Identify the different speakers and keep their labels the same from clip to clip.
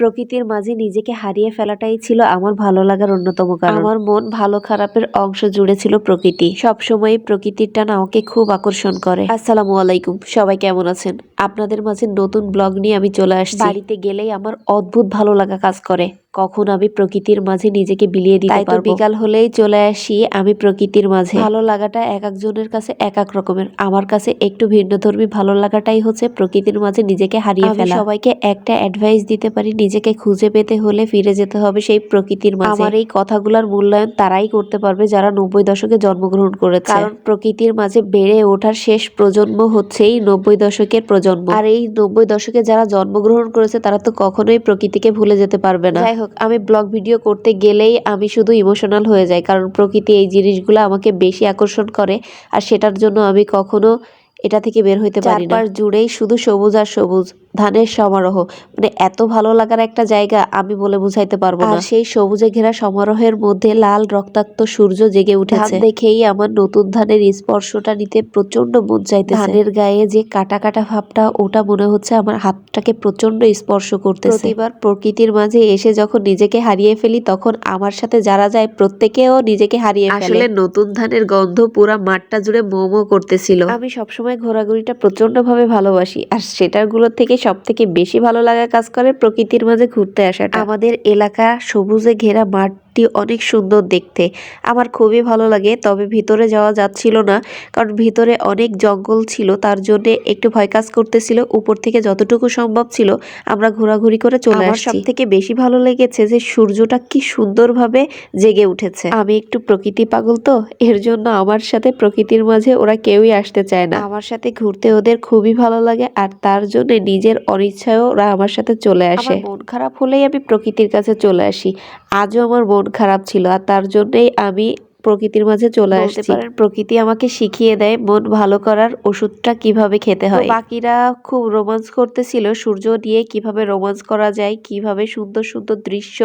Speaker 1: প্রকৃতির মাঝে নিজেকে হারিয়ে ফেলাটাই ছিল আমার ভালো লাগার অন্যতম কারণ। আমার মন ভালো খারাপের অংশ জুড়ে ছিল প্রকৃতি। সবসময় প্রকৃতির টান আমাকে খুব আকর্ষণ করে। আসসালামু আলাইকুম, সবাই কেমন আছেন? আপনাদের মাঝে নতুন ব্লগ নিয়ে আমি চলে আসছি। বাড়িতে গেলেই আমার অদ্ভুত ভালো লাগা কাজ করে। কখন আমি প্রকৃতির মাঝে নিজেকে বিলিয়ে দিতে পারবো। তাই তো বিকাল হলেই চলে আসি আমি প্রকৃতির মাঝে। ভালো লাগাটা এক একজনের কাছে এক এক রকমের। আমার কাছে একটু ভিন্নধর্মী ভালো লাগাটাই হচ্ছে প্রকৃতির মাঝে নিজেকে হারিয়ে ফেলা। সবাইকে একটা অ্যাডভাইস দিতে পারি, নিজেকে খুঁজে পেতে হলে ফিরে যেতে হবে সেই প্রকৃতির মাঝে। আমার এই কথাগুলোর মূল্যায়ন তারাই করতে পারবে যারা 90 দশকে জন্মগ্রহণ করেছে। কারণ প্রকৃতির মাঝে বেড়ে ওঠার শেষ প্রজন্ম হচ্ছেই 90 দশকের প্রজন্ম। আর এই 90 দশকে যারা জন্মগ্রহণ করেছে তারা তো কখনোই প্রকৃতিকে ভুলে যেতে পারবে না। যাই হোক, আমি ব্লগ ভিডিও করতে গেলেই আমি শুধু ইমোশনাল হয়ে যাই, কারণ প্রকৃতি এই জিনিসগুলো আমাকে বেশি আকর্ষণ করে। আর সেটার জন্য আমি কখনো এটা থেকে বের হইতে পারি না। চারপাশ জুড়েই শুধু সবুজ আর সবুজ, ধানের সমারোহ। মানে এত ভালো লাগার একটা জায়গা আমি বলে বুঝাইতে পারবো না। সেই সবুজে ঘেরা সমারোহের মধ্যে লাল রক্তাক্ত সূর্য জেগে উঠেছে। দেখেই আমার নতুন ধানের স্পর্শটা নিতে প্রচন্ড মন চাইতেছে। ধানের গায়ে যে কাটা কাটা ভাবটা, ওটা মনে হচ্ছে আমার হাতটাকে প্রচন্ড স্পর্শ করতেছে। প্রতিবার প্রকৃতির মাঝে এসে যখন নিজেকে হারিয়ে ফেলি, তখন আমার সাথে যারা যায় প্রত্যেকেও নিজেকে হারিয়ে ফেলে। আসলে নতুন ধানের গন্ধ পুরা মাঠটা জুড়ে মোমো করতেছিল। আমি সবসময় ঘোরাঘুরিটা প্রচন্ড ভাবে ভালোবাসি, আর সেটারগুলোর থেকে সব থেকে বেশি ভালো লাগা কাজ করে প্রকৃতির মাঝে ঘুরতে আসাটা। আমাদের এলাকা সবুজে ঘেরা মাঠটি অনেক সুন্দর দেখতে, আমার খুবই ভালো লাগে। তবে ভিতরে যাওয়া যাচ্ছিল না, কারণ ভিতরে অনেক জঙ্গল ছিল, তার জন্য একটু ভয় কাজ করতেছিল। উপর থেকে যতটুকু সম্ভব ছিল আমরা ঘোরাঘুরি করে চলে আসছি। সব থেকে বেশি ভালো লেগেছে যে সূর্যটা কি সুন্দরভাবে জেগে উঠেছে। আমি একটু প্রকৃতি পাগল, তো এর জন্য আমার সাথে প্রকৃতির মাঝে ওরা কেউই আসতে চায় না। আমার সাথে ঘুরতে ওদের খুবই ভালো লাগে, আর তার জন্য নিজের অনিচ্ছায়ও ওরা আমার সাথে চলে আসে। মন খারাপ হলেই আমি প্রকৃতির কাছে চলে আসি। আজও আমার মন খারাপ ছিল, আর তার জন্যই আমি প্রকৃতির মাঝে চলে আসছি। প্রকৃতি আমাকে শিখিয়ে দেয় মন ভালো করার ওষুধটা কিভাবে খেতে হয়। বাকিরা খুব রোমান্স করতেছিল সূর্য নিয়ে, কিভাবে রোমান্স করা যায়, কিভাবে সুন্দর সুন্দর দৃশ্য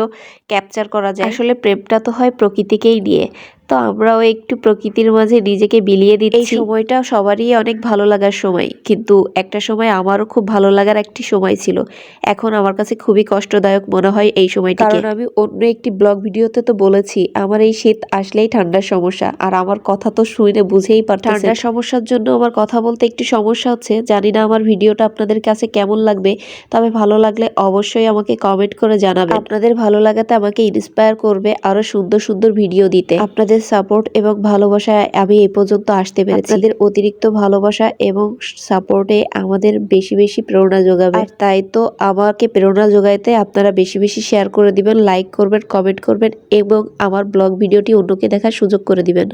Speaker 1: ক্যাপচার করা যায়। আসলে প্রেমটা তো হয় প্রকৃতিকেই নিয়ে। তো আমরাও একটু প্রকৃতির মাঝে নিজেকে বিলিয়ে দিচ্ছি। এই সময়টা সবারই অনেক ভালো লাগার সময়, কিন্তু একটা সময় আমারও খুব ভালো লাগার একটি সময় ছিল। এখন আমার কাছে খুবই কষ্টদায়ক মনে হয় এই সময়টাকে। কারণ আমি অন্য একটি ব্লগ ভিডিওতে তো বলেছি আমার এই শীত আসলেই ঠান্ডার সমস্যা, আর আমার কথা তো শুনে বুঝেই পারতেছেন। ঠান্ডার সমস্যার জন্য আমার কথা বলতে একটু সমস্যা হচ্ছে। জানি না আমার ভিডিওটা আপনাদের কাছে কেমন লাগবে, তবে ভালো লাগলে অবশ্যই আমাকে কমেন্ট করে জানাবেন। আপনাদের ভালো লাগাতে আমাকে ইন্সপায়ার করবে আরো সুন্দর সুন্দর ভিডিও দিতে। আপনাদের সাপোর্ট এবং ভালোবাসায় আমি এই পর্যন্ত আসতে পেরেছি। আপনাদের অতিরিক্ত ভালোবাসা এবং সাপোর্টে আমাদের বেশি বেশি প্রেরণা যোগাবে। আর তাই তো আমাকে প্রেরণা যোগাইতে আপনারা বেশি বেশি শেয়ার করে দিবেন, লাইক করবেন, কমেন্ট করবেন এবং আমার ব্লগ ভিডিওটি অন্যকে দেখার সুযোগ করে দিবেন।